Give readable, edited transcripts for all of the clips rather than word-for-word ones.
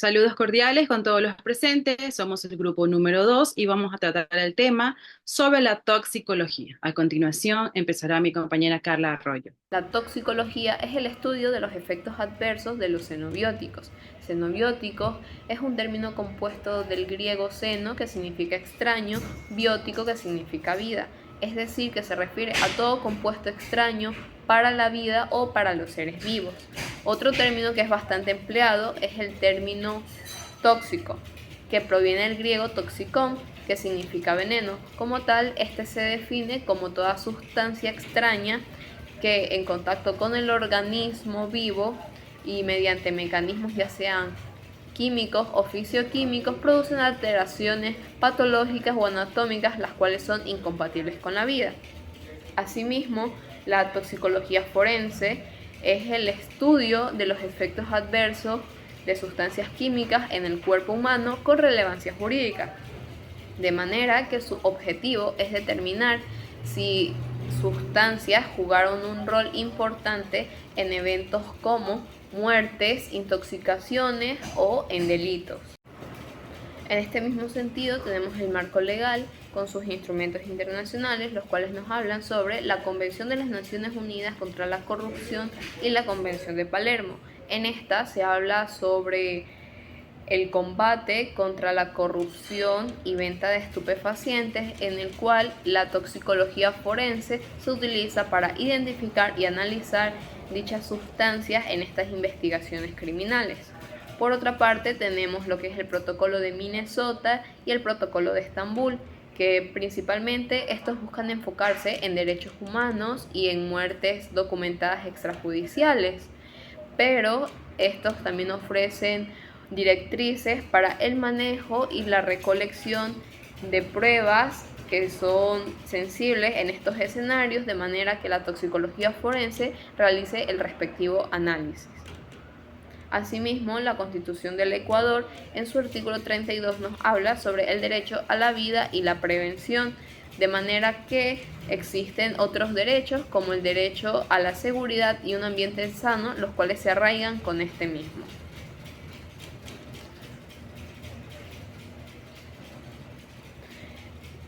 Saludos cordiales con todos los presentes. Somos el grupo número 2 y vamos a tratar el tema sobre la toxicología. A continuación empezará mi compañera Carla Arroyo. La toxicología es el estudio de los efectos adversos de los xenobióticos. Xenobióticos es un término compuesto del griego xeno, que significa extraño, biótico, que significa vida. Es decir, que se refiere a todo compuesto extraño para la vida o para los seres vivos. Otro término que es bastante empleado es el término tóxico, que proviene del griego toxicón, que significa veneno. Como tal, este se define como toda sustancia extraña que en contacto con el organismo vivo y mediante mecanismos ya sean químicos o fisioquímicos producen alteraciones patológicas o anatómicas las cuales son incompatibles con la vida. Asimismo, la toxicología forense es el estudio de los efectos adversos de sustancias químicas en el cuerpo humano con relevancia jurídica, de manera que su objetivo es determinar si sustancias jugaron un rol importante en eventos como muertes, intoxicaciones o en delitos. En este mismo sentido tenemos el marco legal con sus instrumentos internacionales, los cuales nos hablan sobre la Convención de las Naciones Unidas contra la Corrupción y la Convención de Palermo. En esta se habla sobre el combate contra la corrupción y venta de estupefacientes, en el cual la toxicología forense se utiliza para identificar y analizar dichas sustancias en estas investigaciones criminales. Por otra parte, tenemos lo que es el protocolo de Minnesota y el protocolo de Estambul, que principalmente estos buscan enfocarse en derechos humanos y en muertes documentadas extrajudiciales, pero estos también ofrecen directrices para el manejo y la recolección de pruebas que son sensibles en estos escenarios, de manera que la toxicología forense realice el respectivo análisis. Asimismo, la Constitución del Ecuador, en su artículo 32, nos habla sobre el derecho a la vida y la prevención, de manera que existen otros derechos como el derecho a la seguridad y un ambiente sano, los cuales se arraigan con este mismo.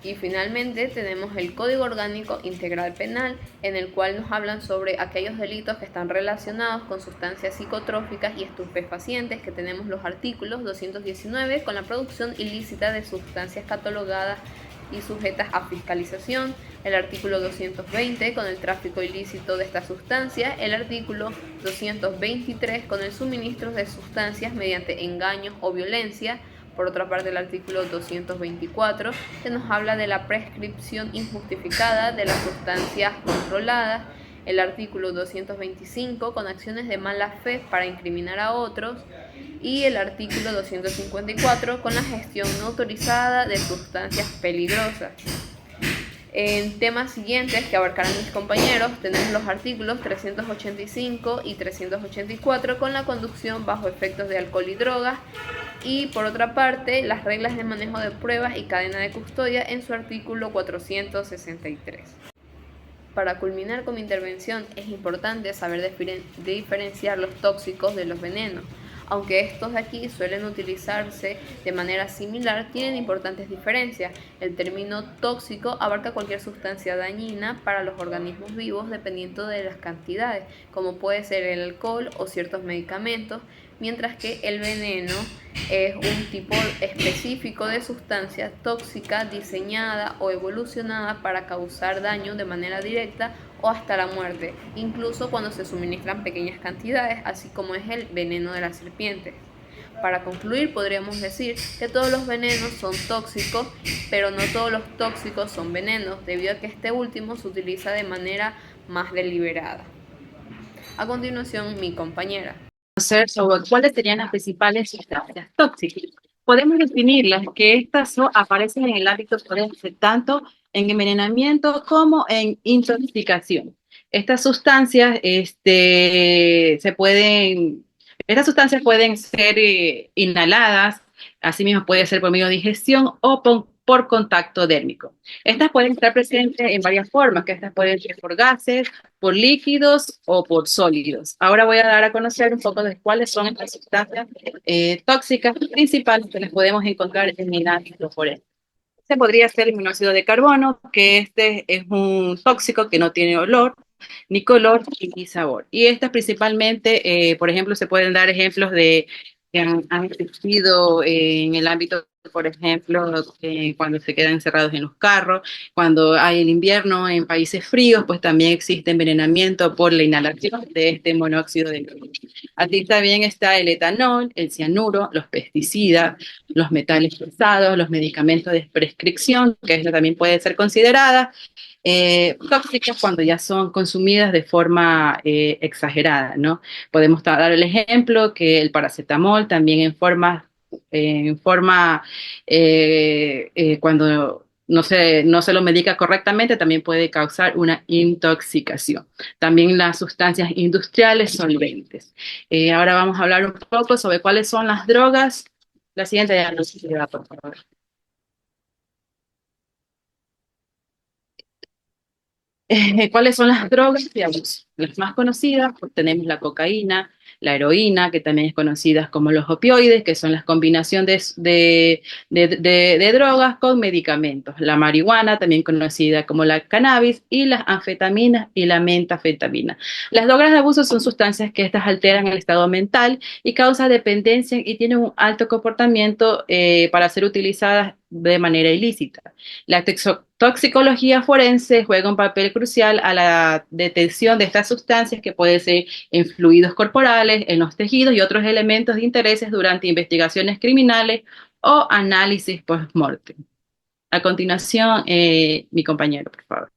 Y finalmente tenemos el Código Orgánico Integral Penal, en el cual nos hablan sobre aquellos delitos que están relacionados con sustancias psicotrópicas y estupefacientes, que tenemos los artículos 219 con la producción ilícita de sustancias catalogadas y sujetas a fiscalización, el artículo 220 con el tráfico ilícito de esta sustancia, el artículo 223 con el suministro de sustancias mediante engaños o violencia. Por otra parte, el artículo 224, que nos habla de la prescripción injustificada de las sustancias controladas, el artículo 225, con acciones de mala fe para incriminar a otros, y el artículo 254, con la gestión no autorizada de sustancias peligrosas. En temas siguientes que abarcarán mis compañeros, tenemos los artículos 385 y 384 con la conducción bajo efectos de alcohol y drogas, y por otra parte las reglas de manejo de pruebas y cadena de custodia en su artículo 463. Para culminar con mi intervención, es importante saber diferenciar los tóxicos de los venenos. Aunque estos de aquí suelen utilizarse de manera similar, tienen importantes diferencias. El término tóxico abarca cualquier sustancia dañina para los organismos vivos dependiendo de las cantidades, como puede ser el alcohol o ciertos medicamentos, mientras que el veneno es un tipo específico de sustancia tóxica diseñada o evolucionada para causar daño de manera directa o hasta la muerte, incluso cuando se suministran pequeñas cantidades, así como es el veneno de la serpiente. Para concluir, podríamos decir que todos los venenos son tóxicos, pero no todos los tóxicos son venenos, debido a que este último se utiliza de manera más deliberada. A continuación, mi compañera. Sobre cuáles serían las principales sustancias tóxicas. Podemos definirlas que aparecen en el ámbito forense tanto en envenenamiento como en intoxicación. Estas sustancias, estas sustancias pueden ser inhaladas, asimismo puede ser por medio de digestión o por contacto dérmico. Estas pueden estar presentes en varias formas, que estas pueden ser por gases, por líquidos o por sólidos. Ahora voy a dar a conocer un poco de cuáles son estas sustancias tóxicas principales que las podemos encontrar en el ámbito forense. Este podría ser el monóxido de carbono, que este es un tóxico que no tiene olor, ni color ni sabor. Y estas principalmente, por ejemplo, se pueden dar ejemplos de que han existido en el ámbito, por ejemplo, cuando se quedan encerrados en los carros, cuando hay el invierno en países fríos, pues también existe envenenamiento por la inhalación de este monóxido de carbono. Aquí también está el etanol, el cianuro, los pesticidas, los metales pesados, los medicamentos de prescripción, que eso también puede ser considerada tóxicas cuando ya son consumidas de forma exagerada, ¿no? Podemos dar el ejemplo que el paracetamol también cuando no se lo medica correctamente, también puede causar una intoxicación. También las sustancias industriales solventes. Ahora vamos a hablar un poco sobre cuáles son las drogas. La siguiente diapositiva, por favor. ¿Cuáles son las drogas de abuso? Las más conocidas, pues tenemos la cocaína, la heroína, que también es conocida como los opioides, que son la combinación de drogas con medicamentos. La marihuana, también conocida como la cannabis, y las anfetaminas y la metafetamina. Las drogas de abuso son sustancias que estas alteran el estado mental y causan dependencia y tienen un alto comportamiento para ser utilizadas de manera ilícita. La toxicología forense juega un papel crucial a la detección de estas sustancias que pueden ser en fluidos corporales, en los tejidos y otros elementos de intereses durante investigaciones criminales o análisis post-mortem. A continuación, mi compañero, por favor.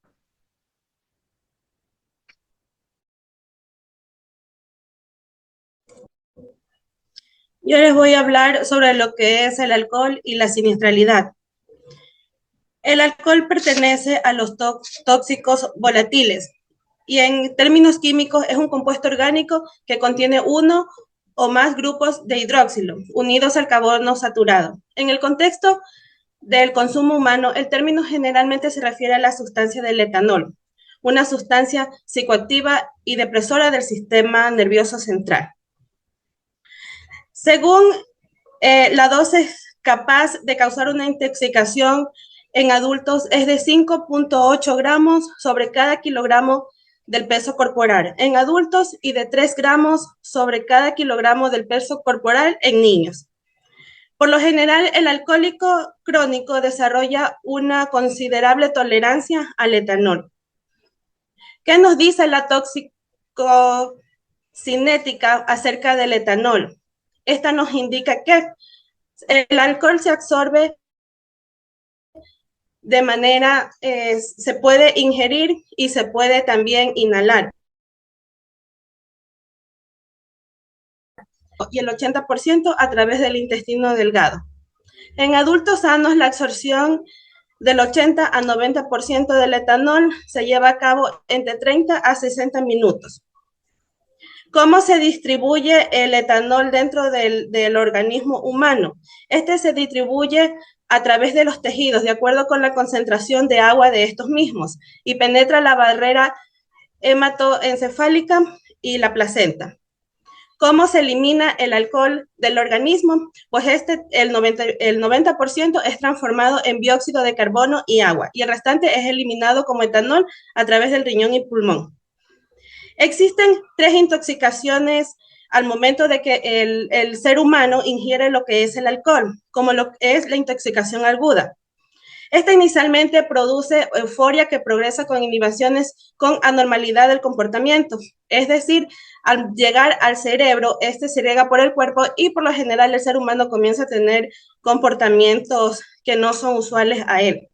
Yo les voy a hablar sobre lo que es el alcohol y la siniestralidad. El alcohol pertenece a los tóxicos volátiles y en términos químicos es un compuesto orgánico que contiene uno o más grupos de hidróxilo unidos al carbono saturado. En el contexto del consumo humano, el término generalmente se refiere a la sustancia del etanol, una sustancia psicoactiva y depresora del sistema nervioso central. Según la dosis capaz de causar una intoxicación en adultos es de 5.8 gramos sobre cada kilogramo del peso corporal en adultos y de 3 gramos sobre cada kilogramo del peso corporal en niños. Por lo general, el alcohólico crónico desarrolla una considerable tolerancia al etanol. ¿Qué nos dice la toxicocinética acerca del etanol? Esta nos indica que el alcohol se absorbe de manera, se puede ingerir y se puede también inhalar. Y el 80% a través del intestino delgado. En adultos sanos, la absorción del 80 a 90% del etanol se lleva a cabo entre 30 a 60 minutos. ¿Cómo se distribuye el etanol dentro del organismo humano? Este se distribuye a través de los tejidos, de acuerdo con la concentración de agua de estos mismos, y penetra la barrera hematoencefálica y la placenta. ¿Cómo se elimina el alcohol del organismo? Pues el 90% es transformado en dióxido de carbono y agua, y el restante es eliminado como etanol a través del riñón y pulmón. Existen 3 intoxicaciones al momento de que el ser humano ingiere lo que es el alcohol, como lo que es la intoxicación aguda. Esta inicialmente produce euforia que progresa con inhibiciones con anormalidad del comportamiento. Es decir, al llegar al cerebro, este se riega por el cuerpo y por lo general el ser humano comienza a tener comportamientos que no son usuales a él.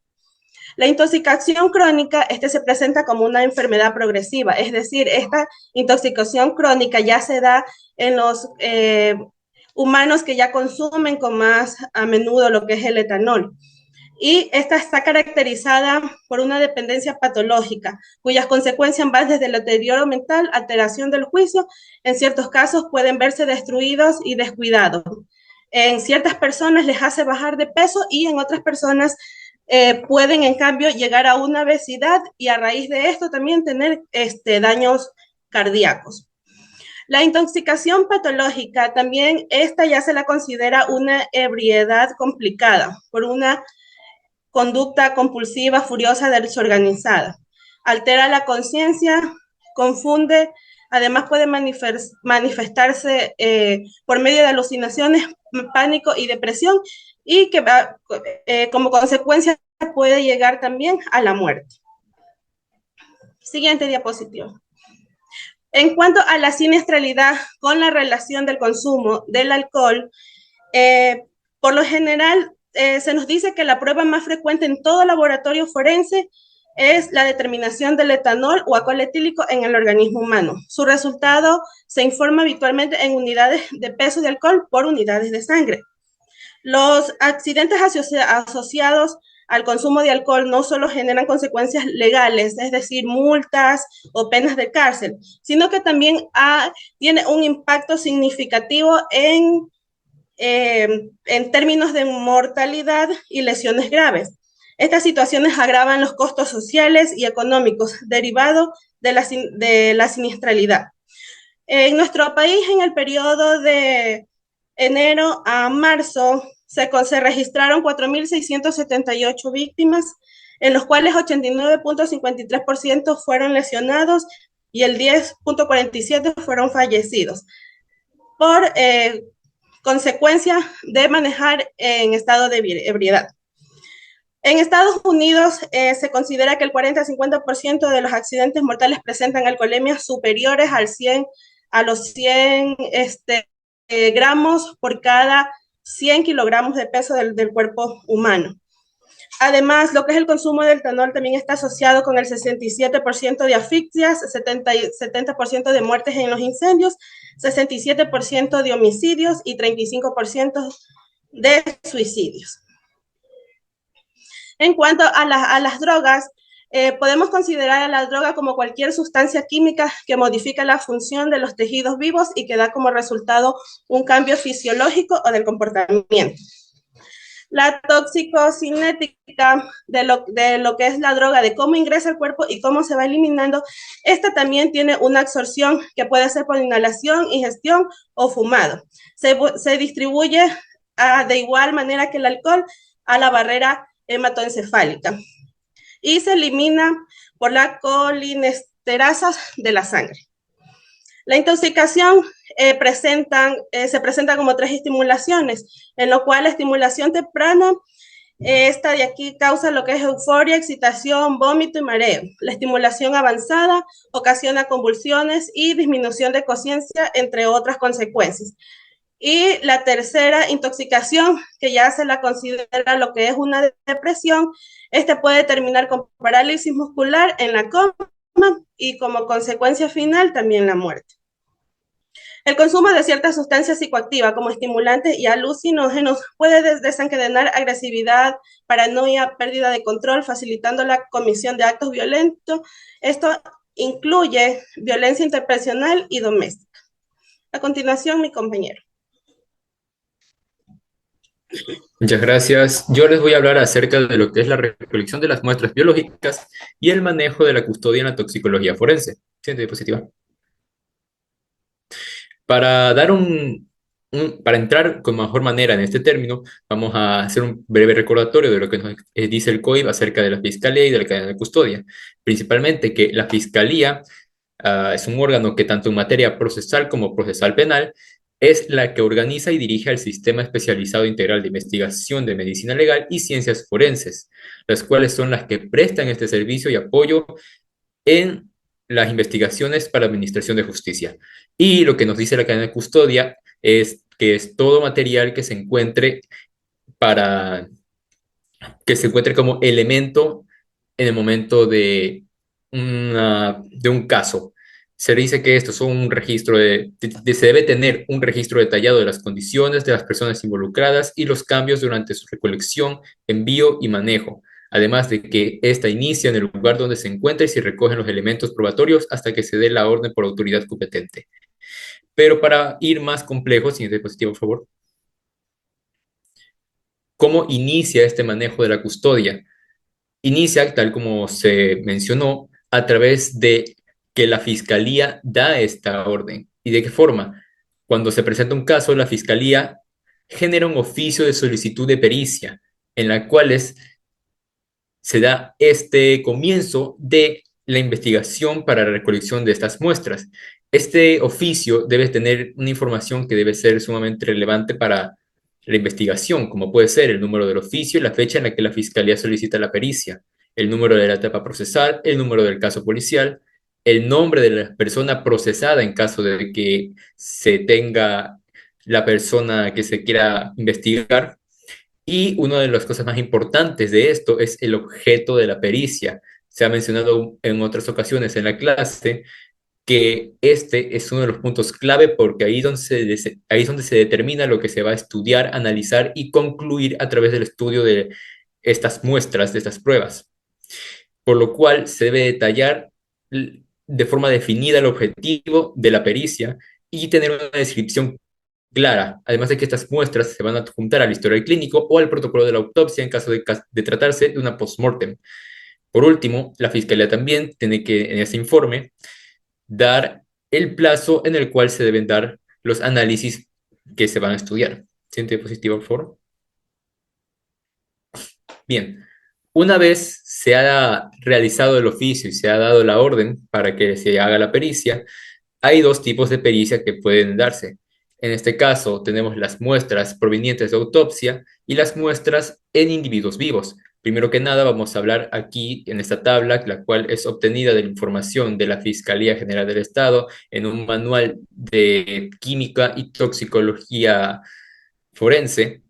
La intoxicación crónica, se presenta como una enfermedad progresiva, es decir, esta intoxicación crónica ya se da en los humanos que ya consumen con más a menudo lo que es el etanol. Y esta está caracterizada por una dependencia patológica, cuyas consecuencias van desde el deterioro mental, alteración del juicio, en ciertos casos pueden verse destruidos y descuidados. En ciertas personas les hace bajar de peso y en otras personas pueden en cambio llegar a una obesidad y a raíz de esto también tener daños cardíacos. La intoxicación patológica también, esta ya se la considera una ebriedad complicada por una conducta compulsiva, furiosa, desorganizada. Altera la conciencia, confunde, además puede manifestarse por medio de alucinaciones, pánico y depresión, y que como consecuencia puede llegar también a la muerte. Siguiente diapositiva. En cuanto a la siniestralidad con la relación del consumo del alcohol, por lo general se nos dice que la prueba más frecuente en todo laboratorio forense es la determinación del etanol o alcohol etílico en el organismo humano. Su resultado se informa habitualmente en unidades de peso de alcohol por unidades de sangre. Los accidentes asociados al consumo de alcohol no solo generan consecuencias legales, es decir, multas o penas de cárcel, sino que también tiene un impacto significativo en términos de mortalidad y lesiones graves. Estas situaciones agravan los costos sociales y económicos derivados de la siniestralidad. En nuestro país, en el periodo de enero a marzo, se registraron 4.678 víctimas, en los cuales 89.53% fueron lesionados y el 10.47% fueron fallecidos por consecuencia de manejar en estado de ebriedad. En Estados Unidos se considera que el 40-50% de los accidentes mortales presentan alcoholemias superiores a los 100 gramos por cada 100 kilogramos de peso del cuerpo humano. Además, lo que es el consumo del etanol también está asociado con el 67% de asfixias, 70% de muertes en los incendios, 67% de homicidios y 35% de suicidios. En cuanto a las drogas, podemos considerar a la droga como cualquier sustancia química que modifica la función de los tejidos vivos y que da como resultado un cambio fisiológico o del comportamiento. La toxicocinética de lo que es la droga, de cómo ingresa al cuerpo y cómo se va eliminando, esta también tiene una absorción que puede ser por inhalación, ingestión o fumado. Se distribuye de igual manera que el alcohol a la barrera hematoencefálica y se elimina por la colinesterasa de la sangre. La intoxicación se presenta como 3 estimulaciones, en lo cual la estimulación temprana, esta de aquí causa lo que es euforia, excitación, vómito y mareo. La estimulación avanzada ocasiona convulsiones y disminución de conciencia, entre otras consecuencias. Y la tercera intoxicación, que ya se la considera lo que es una depresión, puede terminar con parálisis muscular en la coma y como consecuencia final también la muerte. El consumo de ciertas sustancias psicoactivas como estimulantes y alucinógenos puede desencadenar agresividad, paranoia, pérdida de control, facilitando la comisión de actos violentos. Esto incluye violencia interpersonal y doméstica. A continuación, mi compañero. Muchas gracias. Yo les voy a hablar acerca de lo que es la recolección de las muestras biológicas y el manejo de la custodia en la toxicología forense. Siguiente diapositiva. Para para entrar con mejor manera en este término, vamos a hacer un breve recordatorio de lo que nos dice el COIP acerca de la Fiscalía y de la cadena de custodia. Principalmente que la Fiscalía es un órgano que tanto en materia procesal como procesal penal es la que organiza y dirige el Sistema Especializado Integral de Investigación de Medicina Legal y Ciencias Forenses, las cuales son las que prestan este servicio y apoyo en las investigaciones para la Administración de Justicia. Y lo que nos dice la cadena de custodia es que es todo material que se encuentre como elemento en el momento de un caso. Se dice que esto es un registro se debe tener un registro detallado de las condiciones de las personas involucradas y los cambios durante su recolección, envío y manejo, además de que ésta inicia en el lugar donde se encuentra y se recogen los elementos probatorios hasta que se dé la orden por autoridad competente. Pero para ir más complejo, siguiente diapositiva, por favor. ¿Cómo inicia este manejo de la custodia? inicia, tal como se mencionó, a través de que la fiscalía da esta orden. ¿Y de qué forma? Cuando se presenta un caso, la fiscalía genera un oficio de solicitud de pericia, en la cual se da este comienzo de la investigación para la recolección de estas muestras. Este oficio debe tener una información que debe ser sumamente relevante para la investigación, como puede ser el número del oficio y la fecha en la que la fiscalía solicita la pericia, el número de la etapa procesal, el número del caso policial, el nombre de la persona procesada en caso de que se tenga la persona que se quiera investigar, y una de las cosas más importantes de esto es el objeto de la pericia. Se ha mencionado en otras ocasiones en la clase que este es uno de los puntos clave porque ahí es donde se determina lo que se va a estudiar, analizar y concluir a través del estudio de estas muestras, de estas pruebas. Por lo cual se debe detallar de forma definida el objetivo de la pericia y tener una descripción clara, además de que estas muestras se van a adjuntar al historial clínico o al protocolo de la autopsia en caso de tratarse de una postmortem. Por último, la fiscalía también tiene que, en ese informe, dar el plazo en el cual se deben dar los análisis que se van a estudiar. Siguiente diapositiva, por favor. Bien, una vez se ha realizado el oficio y se ha dado la orden para que se haga la pericia, hay dos tipos de pericia que pueden darse. En este caso, tenemos las muestras provenientes de autopsia y las muestras en individuos vivos. Primero que nada, vamos a hablar aquí en esta tabla, la cual es obtenida de la información de la Fiscalía General del Estado en un manual de química y toxicología forense,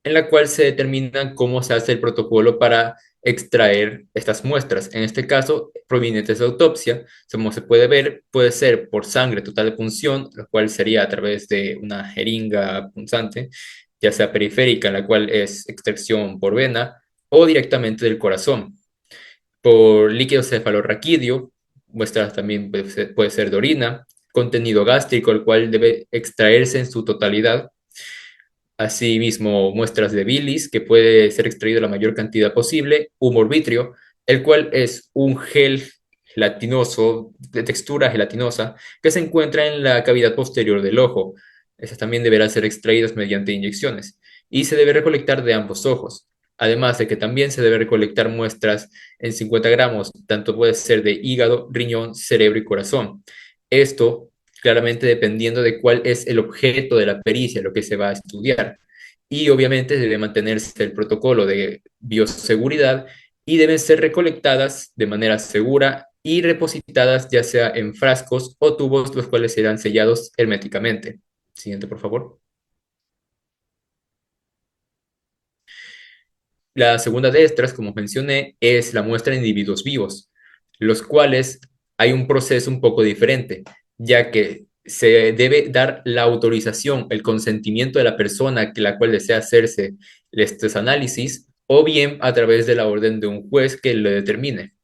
en la cual se determina cómo se hace el protocolo para extraer estas muestras. En este caso, provenientes de autopsia, como se puede ver, puede ser por sangre total de punción, lo cual sería a través de una jeringa punzante, ya sea periférica, en la cual es extracción por vena, o directamente del corazón. Por líquido cefalorraquídeo, muestras también puede ser de orina, contenido gástrico, el cual debe extraerse en su totalidad. Asimismo, muestras de bilis, que puede ser extraído la mayor cantidad posible, humor vitrio, el cual es un gel gelatinoso, de textura gelatinosa, que se encuentra en la cavidad posterior del ojo. Esas también deberán ser extraídas mediante inyecciones y se debe recolectar de ambos ojos. Además de que también se debe recolectar muestras en 50 gramos, tanto puede ser de hígado, riñón, cerebro y corazón. Esto claramente dependiendo de cuál es el objeto de la pericia, lo que se va a estudiar. Y obviamente debe mantenerse el protocolo de bioseguridad y deben ser recolectadas de manera segura y repositadas ya sea en frascos o tubos, los cuales serán sellados herméticamente. Siguiente, por favor. La segunda de estas, como mencioné, es la muestra de individuos vivos, los cuales hay un proceso un poco diferente, ya que se debe dar la autorización, el consentimiento de la persona que la cual desea hacerse estos análisis, o bien a través de la orden de un juez que lo determine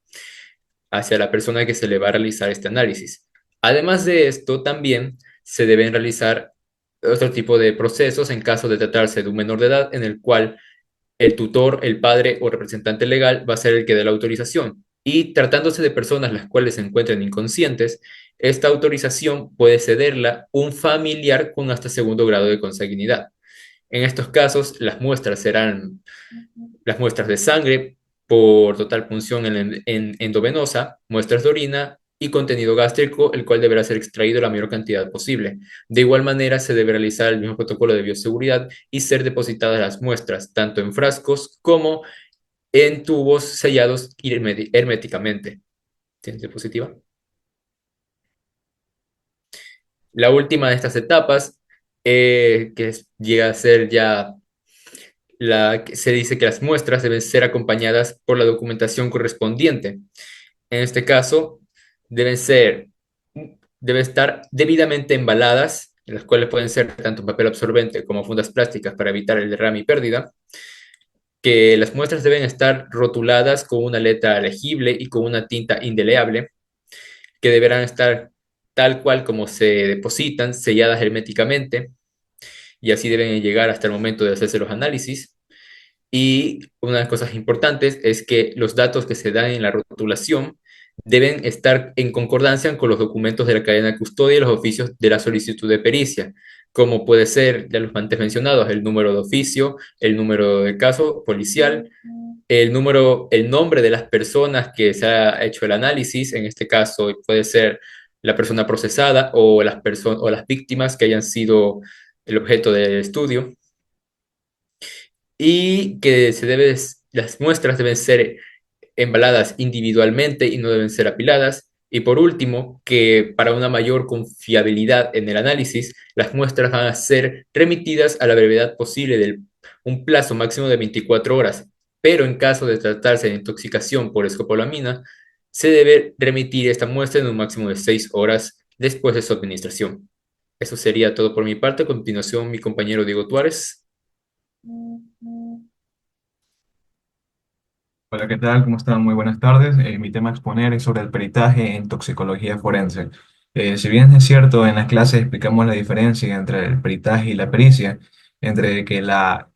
hacia la persona que se le va a realizar este análisis. Además de esto, también se deben realizar otro tipo de procesos en caso de tratarse de un menor de edad en el cual el tutor, el padre o representante legal va a ser el que dé la autorización. Y tratándose de personas las cuales se encuentran inconscientes, esta autorización puede cederla un familiar con hasta segundo grado de consanguinidad. En estos casos, las muestras serán las muestras de sangre por total punción en endovenosa, muestras de orina y contenido gástrico, el cual deberá ser extraído la mayor cantidad posible. De igual manera, se debe realizar el mismo protocolo de bioseguridad y ser depositadas las muestras, tanto en frascos como en tubos sellados herméticamente. ¿Tienes diapositiva? La última de estas etapas, llega a ser ya se dice que las muestras deben ser acompañadas por la documentación correspondiente. En este caso, deben ser, deben estar debidamente embaladas, en las cuales pueden ser tanto papel absorbente como fundas plásticas para evitar el derrame y pérdida, que las muestras deben estar rotuladas con una letra legible y con una tinta indeleble, que deberán estar tal cual como se depositan, selladas herméticamente, y así deben llegar hasta el momento de hacerse los análisis. Y una de las cosas importantes es que los datos que se dan en la rotulación deben estar en concordancia con los documentos de la cadena de custodia y los oficios de la solicitud de pericia, como puede ser, ya los antes mencionados, el número de oficio, el número de caso policial, el nombre de las personas que se ha hecho el análisis, en este caso puede ser la persona procesada o o las víctimas que hayan sido el objeto del estudio, y que las muestras deben ser embaladas individualmente y no deben ser apiladas. Y por último, que para una mayor confiabilidad en el análisis, las muestras van a ser remitidas a la brevedad posible de un plazo máximo de 24 horas. Pero en caso de tratarse de intoxicación por escopolamina, se debe remitir esta muestra en un máximo de 6 horas después de su administración. Eso sería todo por mi parte. A continuación, mi compañero Diego Tuárez. Hola, ¿qué tal? ¿Cómo están? Muy buenas tardes. Mi tema a exponer es sobre el peritaje en toxicología forense. Si bien es cierto, en las clases explicamos la diferencia entre el peritaje y la pericia, entre que la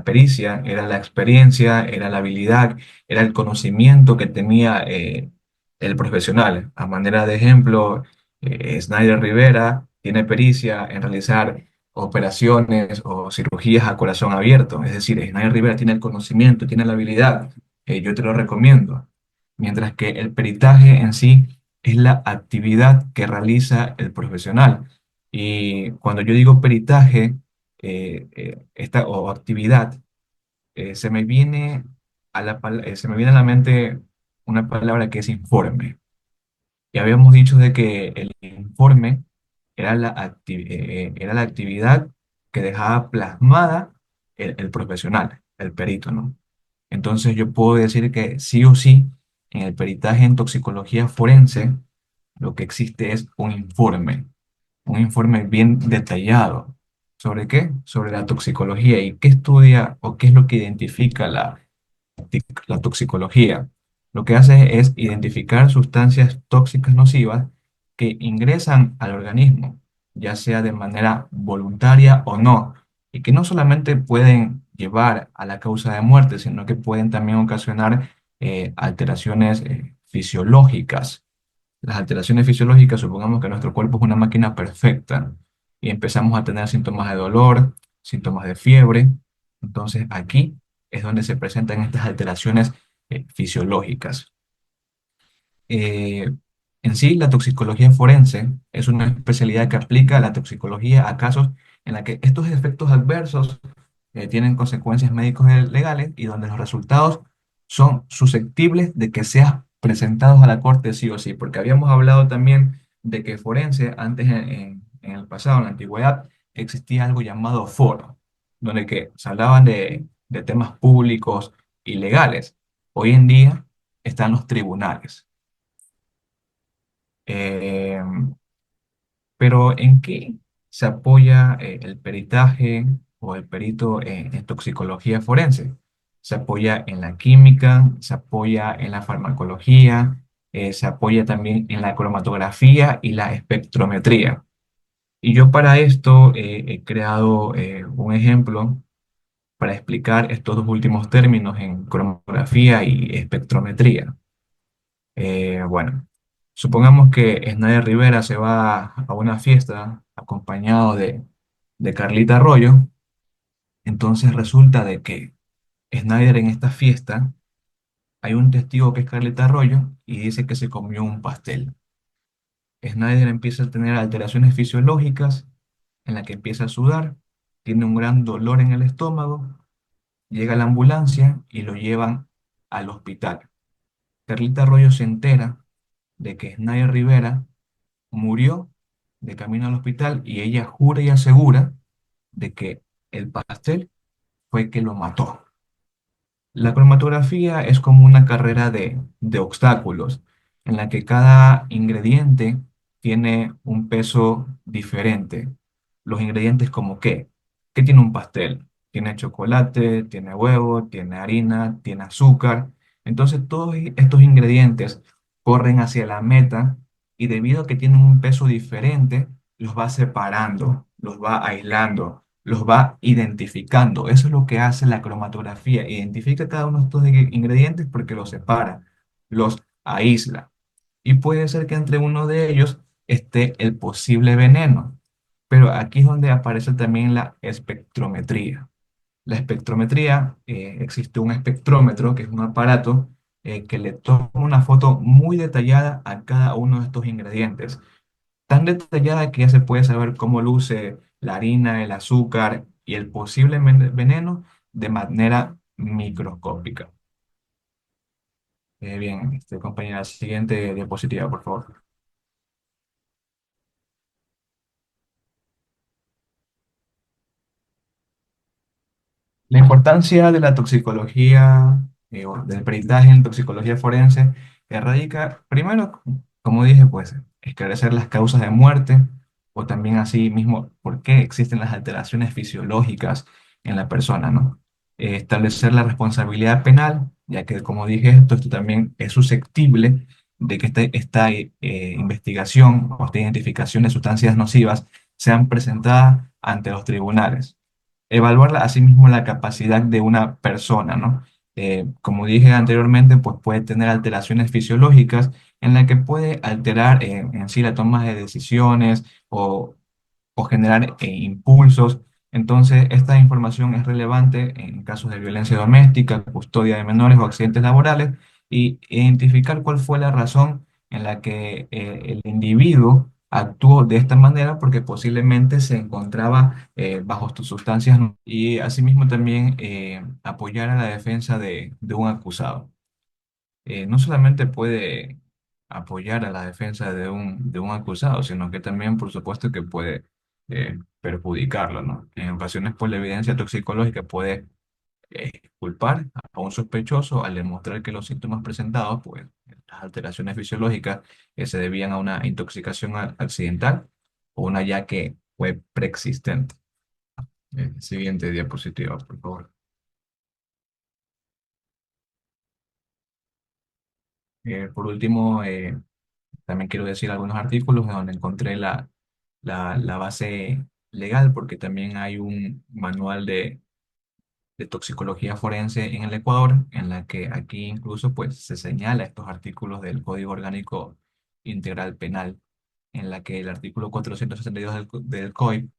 pericia era la experiencia, era la habilidad, era el conocimiento que tenía el profesional. A manera de ejemplo, Snyder Rivera tiene pericia en realizar operaciones o cirugías a corazón abierto. Es decir, Snyder Rivera tiene el conocimiento, tiene la habilidad, yo te lo recomiendo. Mientras que el peritaje en sí es la actividad que realiza el profesional. Y cuando yo digo peritaje, o actividad, se me viene a la mente una palabra que es informe. Y habíamos dicho de que el informe era era la actividad que dejaba plasmada el profesional, el perito, ¿no? Entonces yo puedo decir que sí o sí, en el peritaje en toxicología forense, lo que existe es un informe bien detallado. ¿Sobre qué? Sobre la toxicología y qué estudia o qué es lo que identifica la toxicología. Lo que hace es identificar sustancias tóxicas nocivas que ingresan al organismo, ya sea de manera voluntaria o no, y que no solamente pueden llevar a la causa de muerte, sino que pueden también ocasionar alteraciones fisiológicas. Las alteraciones fisiológicas, supongamos que nuestro cuerpo es una máquina perfecta y empezamos a tener síntomas de dolor, síntomas de fiebre. Entonces aquí es donde se presentan estas alteraciones fisiológicas. Eh, en sí, la toxicología forense es una especialidad que aplica la toxicología a casos en la que estos efectos adversos tienen consecuencias médicos legales y donde los resultados son susceptibles de que sean presentados a la corte sí o sí, porque habíamos hablado también de que forense antes en el pasado, en la antigüedad, existía algo llamado foro, donde que se hablaban de temas públicos y legales. Hoy en día están los tribunales. Eh, pero ¿en qué se apoya el peritaje o el perito en toxicología forense? Se apoya en la química, se apoya en la farmacología, se apoya también en la cromatografía y la espectrometría. Y yo para esto he creado un ejemplo para explicar estos dos últimos términos en cromatografía y espectrometría. Bueno, supongamos que Snyder Rivera se va a una fiesta acompañado de Carlita Arroyo. Entonces resulta de que Snyder en esta fiesta hay un testigo que es Carlita Arroyo y dice que se comió un pastel. Snyder empieza a tener alteraciones fisiológicas en la que empieza a sudar, tiene un gran dolor en el estómago, llega la ambulancia y lo llevan al hospital. Carlita Arroyo se entera de que Snyder Rivera murió de camino al hospital y ella jura y asegura de que el pastel fue que lo mató. La cromatografía es como una carrera de obstáculos en la que cada ingrediente tiene un peso diferente. Los ingredientes como qué. ¿Qué tiene un pastel? Tiene chocolate, tiene huevo, tiene harina, tiene azúcar. Entonces todos estos ingredientes corren hacia la meta y debido a que tienen un peso diferente, los va separando, los va aislando, los va identificando. Eso es lo que hace la cromatografía. Identifica cada uno de estos ingredientes porque los separa, los aísla. Y puede ser que entre uno de ellos esté el posible veneno. Pero aquí es donde aparece también la espectrometría. La espectrometría, existe un espectrómetro, que es un aparato que le toma una foto muy detallada a cada uno de estos ingredientes. Tan detallada que ya se puede saber cómo luce la harina, el azúcar y el posible veneno de manera microscópica. Bien, compañera, siguiente diapositiva, por favor. La importancia de la toxicología o del peritaje en toxicología forense radica, primero, como dije, pues, esclarecer las causas de muerte o también así mismo por qué existen las alteraciones fisiológicas en la persona, ¿no? Establecer la responsabilidad penal, ya que, como dije, esto también es susceptible de que esta investigación o esta identificación de sustancias nocivas sean presentadas ante los tribunales. Evaluar asimismo la capacidad de una persona, ¿no? Como dije anteriormente, pues puede tener alteraciones fisiológicas en la que puede alterar en sí la toma de decisiones o generar impulsos. Entonces, esta información es relevante en casos de violencia doméstica, custodia de menores o accidentes laborales y identificar cuál fue la razón en la que el individuo actuó de esta manera porque posiblemente se encontraba bajo sustancias y asimismo también apoyar a la defensa de un acusado. No solamente puede apoyar a la defensa de un acusado, sino que también, por supuesto, que puede perjudicarlo, ¿no? En ocasiones, pues, la evidencia toxicológica puede culpar a un sospechoso al demostrar que los síntomas presentados, pues, las alteraciones fisiológicas se debían a una intoxicación accidental o una ya que fue preexistente. Siguiente diapositiva, por favor. Por último, también quiero decir algunos artículos en donde encontré la base legal, porque también hay un manual de toxicología forense en el Ecuador, en la que aquí incluso pues se señala estos artículos del Código Orgánico Integral Penal, en la que el artículo 462 del COIP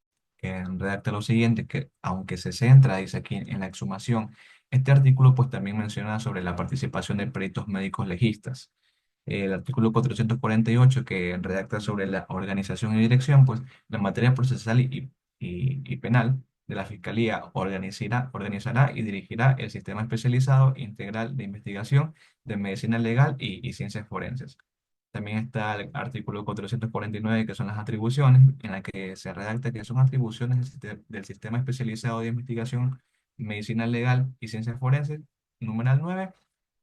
redacta lo siguiente, que aunque se centra, dice aquí, en la exhumación, este artículo pues también menciona sobre la participación de peritos médicos legistas. El artículo 448 que redacta sobre la organización y dirección, pues la materia procesal y penal de la Fiscalía organizará y dirigirá el sistema especializado integral de investigación de medicina legal y ciencias forenses. También está el artículo 449 que son las atribuciones, en la que se redacta que son atribuciones del sistema especializado de investigación, medicina legal y ciencias forenses. Numeral 9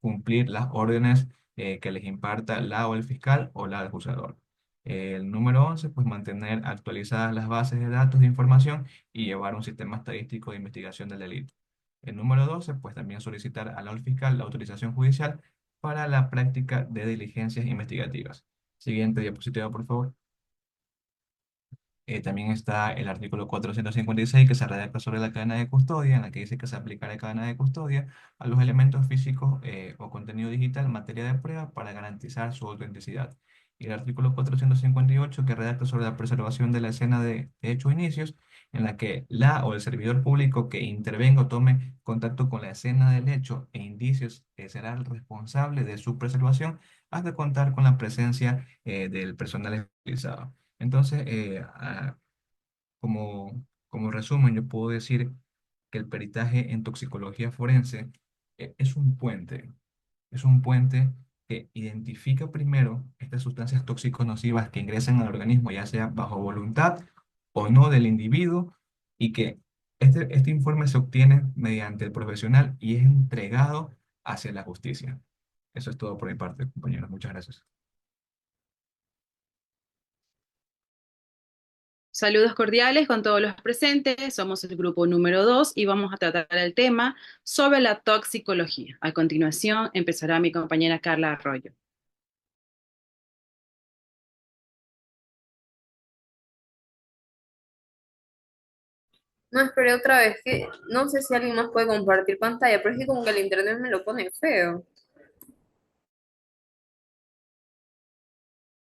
cumplir las órdenes que les imparta la o el fiscal o la del juzgador. El número 11 pues mantener actualizadas las bases de datos de información y llevar un sistema estadístico de investigación del delito. El número 12 pues también solicitar a la o el fiscal la autorización judicial para la práctica de diligencias investigativas. Siguiente diapositiva, por favor. También está el artículo 456 que se redacta sobre la cadena de custodia, en la que dice que se aplicará la cadena de custodia a los elementos físicos o contenido digital en materia de prueba para garantizar su autenticidad. Y el artículo 458 que redacta sobre la preservación de la escena de hechos o inicios, en la que la o el servidor público que intervenga o tome contacto con la escena del hecho e indicios será el responsable de su preservación hasta contar con la presencia del personal especializado. Entonces, como resumen, yo puedo decir que el peritaje en toxicología forense es un puente que identifica primero estas sustancias tóxicos nocivas que ingresan al organismo, ya sea bajo voluntad o no del individuo, y que este informe se obtiene mediante el profesional y es entregado hacia la justicia. Eso es todo por mi parte, compañeros. Muchas gracias. Saludos cordiales con todos los presentes. Somos el grupo número 2 y vamos a tratar el tema sobre la toxicología. A continuación empezará mi compañera Carla Arroyo. No, esperé otra vez, que no sé si alguien más puede compartir pantalla, pero es que como que el internet me lo pone feo.